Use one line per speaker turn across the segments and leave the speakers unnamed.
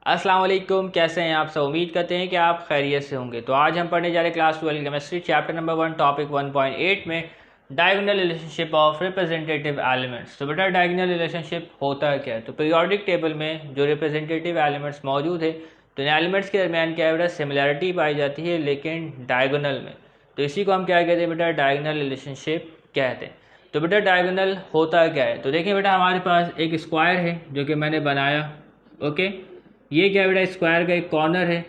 अस्सलाम वालेकुम, कैसे हैं आप सब। उम्मीद करते हैं कि आप खैरियत से होंगे। तो आज हम पढ़ने जा रहे हैं class 12 chemistry chapter number 1 topic 1.8 में diagonal relationship of representative elements. तो बेटा डायगोनल रिलेशनशिप होता है क्या है। तो पीरियोडिक टेबल में जो रिप्रेजेंटेटिव एलिमेंट्स मौजूद है तो इन एलिमेंट्स के दरमियान क्या है बेटा, सिमिलैरिटी पाई जाती है लेकिन डायगोनल में। तो इसी को हम क्या कहते हैं बेटा, डायगोनल रिलेशनशिप कहते हैं। तो बेटा डायगोनल होता क्या है। तो देखिए बेटा, हमारे पास एक स्क्वायर है जो कि मैंने बनाया। ओके, ये क्या बेटा, स्क्वायर का एक कॉर्नर है।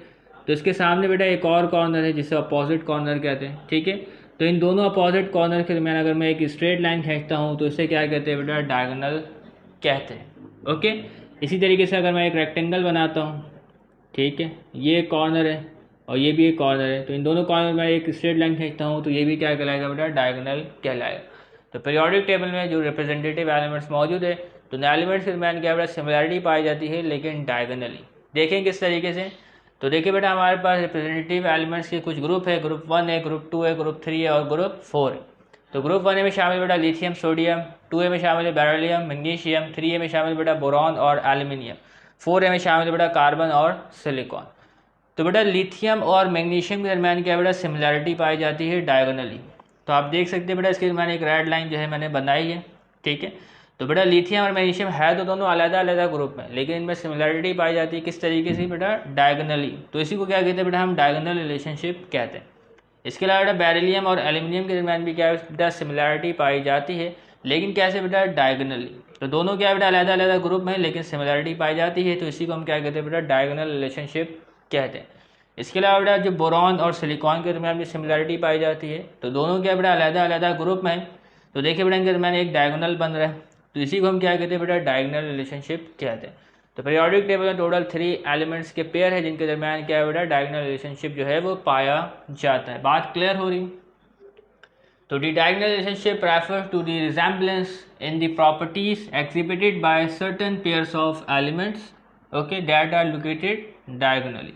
तो इसके सामने बेटा एक और कॉर्नर है जिसे अपोजिट कॉर्नर कहते हैं। ठीक है, तो इन दोनों अपोजिट कॉर्नर के दरमियान अगर मैं एक स्ट्रेट लाइन खींचता हूँ तो इसे क्या कहते हैं बेटा, डायगोनल कहते हैं। ओके, इसी तरीके से अगर मैं एक रेक्टेंगल बनाता हूँ, ठीक है, ये एक कॉर्नर है और ये भी एक कॉर्नर है, तो इन दोनों कॉर्नर में एक स्ट्रेट लाइन खींचता हूँ तो ये भी क्या कहलाएगा बेटा, डायगोनल कहलाएगा। तो पीरियोडिक टेबल में जो रिप्रेजेंटेटिव एलिमेंट्स मौजूद है तो इन एलिमेंट्स के दरमियान क्या बेटा, सिमिलैरिटी पाई जाती है लेकिन डायगोनली। देखें किस तरीके से। तो देखिए बेटा, हमारे पास रिप्रेजेंटेटिव एलिमेंट्स के कुछ ग्रुप है, ग्रुप 1 है, ग्रुप 2 है, ग्रुप 3 है और ग्रुप 4 है। तो ग्रुप 1 में शामिल बेटा लिथियम सोडियम, 2 में शामिल है बेरिलियम मैग्नीशियम, 3 में शामिल बेटा बोरॉन और एल्यूमिनियम, 4 में शामिल बेटा कार्बन और सिलिकॉन। तो बेटा लिथियम और मैग्नीशियम के दरमियान क्या बेटा, सिमिलैरिटी पाई जाती है डायगोनली। तो आप देख सकते हैं बेटा, इसके दरमियान एक रेड लाइन जो है मैंने बनाई है। ठीक है, तो बेटा लिथियम और मैग्नीशियम है तो दोनों अलग अलग ग्रुप में, लेकिन इनमें सिमिलैरिटी पाई जाती है किस तरीके से बेटा, डायगोनली। तो इसी को क्या कहते हैं बेटा, हम डायगोनल रिलेशनशिप कहते हैं। इसके अलावा बेटा बेरिलियम और एल्यूमिनियम के दरमियान भी क्या है बेटा, सिमिलैरिटी पाई जाती है, लेकिन कैसे बेटा, डायगोनली। तो दोनों क्या बेटा, अलग अलग ग्रुप में लेकिन सिमिलैरिटी पाई जाती है, तो इसी को हम क्या कहते हैं बेटा, डायगोनल रिलेशनशिप कहते हैं। इसके अलावा बेटा जो बोरॉन और सिलिकॉन के दरमियान भी सिमिलैरिटी पाई जाती है, तो दोनों क्या बेटा, अलग अलग ग्रुप में। तो देखिए बेटा, इनके दरमियान एक डायगोनल बन रहा है, तो इसी को हम क्या कहते हैं बेटा, डायगोनल रिलेशनशिप कहते हैं। तो पीरियोडिक टेबल में टोटल 3 एलिमेंट्स के पेयर है जिनके दरमियान क्या है बेटा, डायगोनल रिलेशनशिप जो है वो पाया जाता है। बात क्लियर हो रही। तो the diagonal relationship refers to the resemblance in the properties exhibited by certain pairs of elements okay that are located diagonally.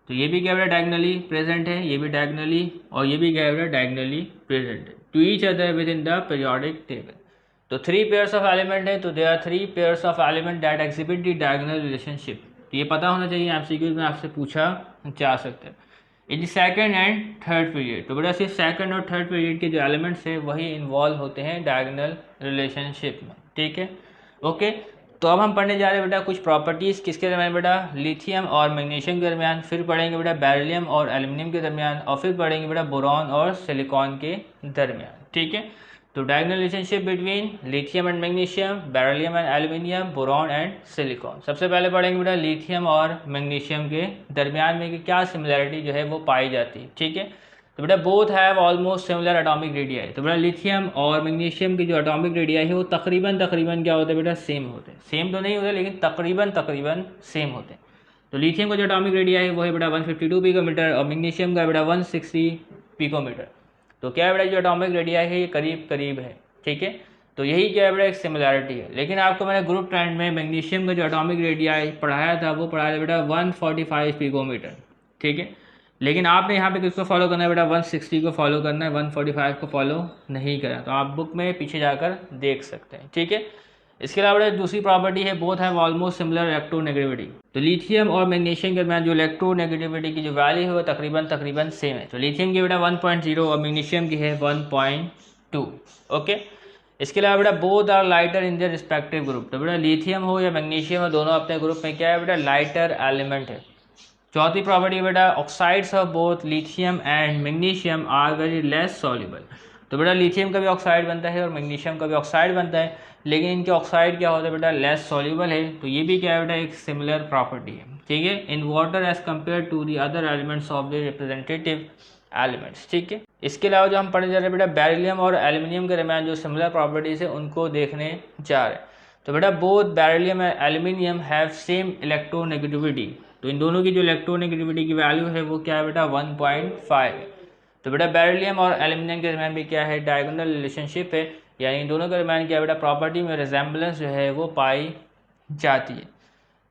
तो ये भी क्या बेटा, डायगोनली प्रेजेंट है, ये भी डायगोनली और ये भी क्या है बेटा, डायगोनली प्रेजेंट है to each other within the periodic table. तो 3 पेयर्स ऑफ एलिमेंट है, तो they are 3 pairs of element that exhibit the diagonal relationship. तो ये पता होना चाहिए, एमसीक्यूज में आपसे पूछा जा सकता है। In the second and third period, तो बेटा सिर्फ सेकंड और थर्ड पीरियड के जो एलिमेंट्स है वही इन्वॉल्व होते हैं डायगोनल रिलेशनशिप में। ठीक है, ओके। तो अब हम पढ़ने जा रहे हैं बेटा कुछ प्रॉपर्टीज़ किसके दरमियान बेटा, लिथियम और मैग्नीशियम के दरमियान, फिर पढ़ेंगे बेटा बेरिलियम और एल्यूमिनियम के दरमियान और फिर पढ़ेंगे बेटा बोरॉन और सिलिकॉन के दरमियान। ठीक है, तो diagonal relationship between lithium and magnesium, beryllium and aluminium, boron and silicon. सबसे पहले पढ़ेंगे बेटा लिथियम और मैग्नीशियम के दरमियान में कि क्या सिमिलैरिटी जो है वो पाई जाती है। ठीक है, तो बेटा both have almost similar atomic radii. तो बेटा लिथियम और मैग्नीशियम की जो एटॉमिक रेडियाई है वो तकरीबन क्या होते हैं बेटा, सेम होते हैं। सेम तो नहीं होते लेकिन तकरीबन सेम होते हैं। तो लिथियम का जो एटॉमिक रेडियाई है वो है बेटा 152 पिकोमीटर और मैग्नीशियम का बेटा 160 पिकोमीटर। तो क्या है बेटा, जो एटॉमिक रेडियाई है ये करीब करीब है। ठीक है, तो यही क्या है बेटा, एक सिमिलैरिटी है। लेकिन आपको मैंने ग्रुप ट्रेंड में मैग्नीशियम का जो एटॉमिक रेडियाई पढ़ाया था वो पढ़ाया था बेटा 145 पिकोमीटर। ठीक है, लेकिन आपने यहाँ पे किसको फॉलो करना है बेटा, 160 को फॉलो करना है, 145 को फॉलो नहीं करना। तो आप बुक में पीछे जाकर देख सकते हैं। ठीक है, इसके अलावा दूसरी प्रॉपर्टी है both have almost similar electronegativity. तो लिथियम और मैग्नीशियम के दरमियान जो इलेक्ट्रोनेगेटिविटी की जो वैल्यू है वो तकरीबन सेम है। तो लिथियम की बेटा 1.0 और मैग्नीशियम की है 1.2। ओके, इसके अलावा बेटा both are lighter in their respective group. तो बेटा लिथियम हो या मैग्नीशियम हो, दोनों अपने ग्रुप में क्या है बेटा, लाइटर एलिमेंट है। चौथी प्रॉपर्टी बेटा oxides of both lithium and magnesium are very less soluble. तो बेटा लिथियम का भी ऑक्साइड बनता है और मैग्नीशियम का भी ऑक्साइड बनता है, लेकिन इनके ऑक्साइड क्या होता है बेटा, लेस सॉल्युबल है। तो ये भी क्या है बेटा, एक सिमिलर प्रॉपर्टी है। ठीक है, in water as compare to the other elements of the representative elements. ठीक है, इसके अलावा जो हम पढ़ने जा रहे हैं बेटा बेरिलियम और एल्यूमिनियम के दरमियान जो सिमिलर प्रॉपर्टीज है उनको देखने जा रहे हैं। तो बेटा both beryllium and aluminium have same electronegativity. तो इन दोनों की जो इलेक्ट्रोनेगेटिविटी की वैल्यू है वो क्या है बेटा, 1.5 है। तो बेटा बेरिलियम और एल्यूमिनियम के दरमियान भी क्या है, डायगोनल रिलेशनशिप है, यानी इन दोनों के दरमियान क्या बेटा, प्रॉपर्टी में रिजेम्बलेंस जो है वो पाई जाती है।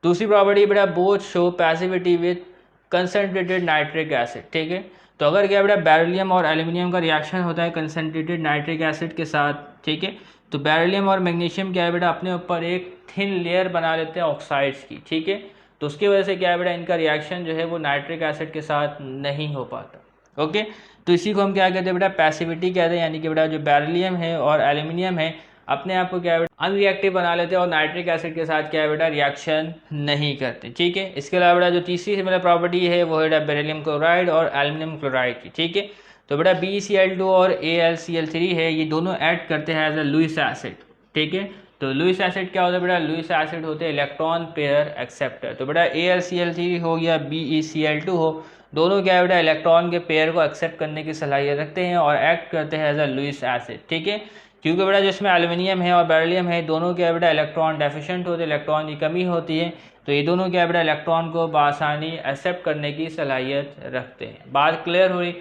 दूसरी प्रॉपर्टी बेटा both show passivity with concentrated nitric acid. ठीक है, तो अगर क्या बेटा बेरिलियम और एल्यूमिनियम का रिएक्शन होता है कंसनट्रेटेड नाइट्रिक एसिड के साथ, ठीक है, तो बेरिलियम और मैग्नीशियम क्या है बेटा, अपने ऊपर एक थिन लेयर बना लेते हैं ऑक्साइड्स की। ठीक है, तो उसकी वजह से क्या है बेटा, इनका रिएक्शन जो है वो नाइट्रिक एसिड के साथ नहीं हो पाता। ओके, तो इसी को हम क्या कहते हैं बेटा, पैसिविटी कहते हैं, यानी कि बेटा जो बेरिलियम है और एल्यूमिनियम है अपने आप को क्या है बेटा अनरिएक्टिव बना लेते हैं और नाइट्रिक एसिड के साथ क्या है बेटा रिएक्शन नहीं करते। ठीक है, इसके अलावा बेटा जो तीसरी सिमिलर प्रॉपर्टी है वो है बेरिलियम क्लोराइड और एल्यूमिनियम क्लोराइड की। ठीक है, तो बेटा BeCl2 और AlCl3 है, ये दोनों ऐड करते हैं एज अ लुईस एसिड। ठीक है, तो लुईस एसिड क्या होता है बेटा, लुईस एसिड होते हैं इलेक्ट्रॉन पेयर एक्सेप्टर। तो बेटा AlCl3 हो या BeCl2 हो, दोनों क्या है बेटा इलेक्ट्रॉन के पेयर को एक्सेप्ट करने की सलाहियत रखते हैं और एक्ट करते हैं एज अ लुईस एसिड। ठीक है, क्योंकि बेटा जिसमें एल्यूमिनियम है और बेरिलियम है दोनों क्या है बेटा इलेक्ट्रॉन डेफिशिएंट होते हैं, इलेक्ट्रॉन की कमी होती है, तो ये दोनों क्या है बेटा इलेक्ट्रॉन को बआसानी एक्सेप्ट करने की सलाहियत रखते हैं। बात क्लियर हुई।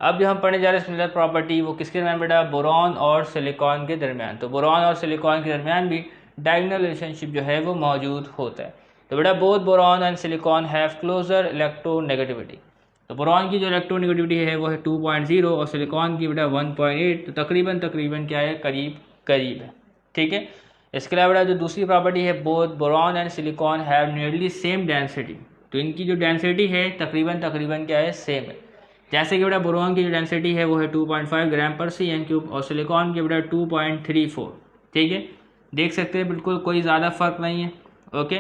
अब जो हम पढ़ने जा रहे हैं सिमिलर प्रॉपर्टी वो किसके दरमियान बेटा, बोरॉन और सिलिकॉन के दरमियान। तो बोरॉन और सिलिकॉन के दरमियान भी डायगोनल रिलेशनशिप जो है वो मौजूद होता है। तो बेटा both boron and silicon have closer electronegativity. तो बोरॉन की जो इलेक्ट्रोनेगेटिविटी है वो है 2.0 और सिलिकॉन की बेटा 1.8। तो तकरीबन क्या है, करीब करीब है। ठीक है, इसके अलावा बेटा जो दूसरी प्रॉपर्टी है, both boron and silicon have nearly same density. तो इनकी जो डेंसिटी है तकरीबन क्या है, सेम है। जैसे कि बेटा बोरॉन की जो डेंसिटी है वो है 2.5 ग्राम पर cm³ और सिलिकॉन की बेटा 2.34। ठीक है, देख सकते हैं बिल्कुल कोई ज़्यादा फर्क नहीं है। ओके,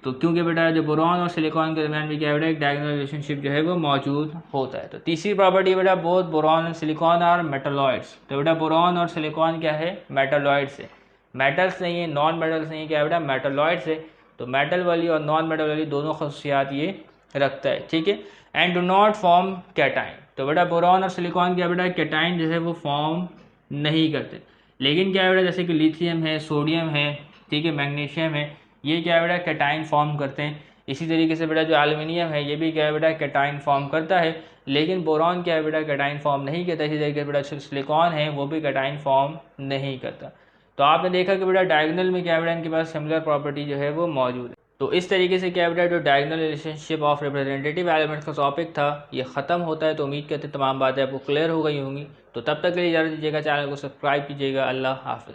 तो क्योंकि बेटा जो बोरॉन और सिलिकॉन के दरमियान भी क्या है बेटा एक डायगोनल रिलेशनशिप जो है वो मौजूद होता है। तो तीसरी प्रॉपर्टी बेटा both boron and silicon are metalloids. तो बेटा बोरॉन और सिलिकॉन क्या है, मेटलॉइड्स है, मेटल्स नहीं है, नॉन मेटल्स नहीं है, क्या है बेटा मेटलॉइड्स है। तो मेटल वाली और नॉन मेटल वाली दोनों खसूसियात ये रखता है। ठीक है, and do not form cation. तो बेटा बोरॉन और सिलिकॉन क्या बेटा कैटाइन जो है वो फॉर्म नहीं करते, लेकिन क्या है बेटा जैसे कि लिथियम है, सोडियम है, ठीक है, मैग्नीशियम है, ये क्या है बेटा कैटाइन फॉर्म करते हैं। इसी तरीके से बेटा जो एल्यूमिनियम है ये भी क्या है बेटा कैटाइन फॉर्म करता है, लेकिन बोरॉन क्या है बेटा कैटाइन फॉर्म नहीं करता। इसी तरीके से बेटा सिलिकॉन है वो भी कैटाइन फॉर्म नहीं करता। तो आपने देखा कि बेटा डायगोनल में क्या है बेटा इनके पास सिमिलर प्रॉपर्टी जो है वो मौजूद है। तो इस तरीके से क्या है बेटा जो diagonal relationship of representative elements का टॉपिक था ये ख़त्म होता है। तो उम्मीद करते तमाम बातें आपको क्लियर हो गई होंगी। तो तब तक के लिए इजाज़त दीजिएगा, चैनल को सब्सक्राइब कीजिएगा। अल्लाह हाफ़िज़।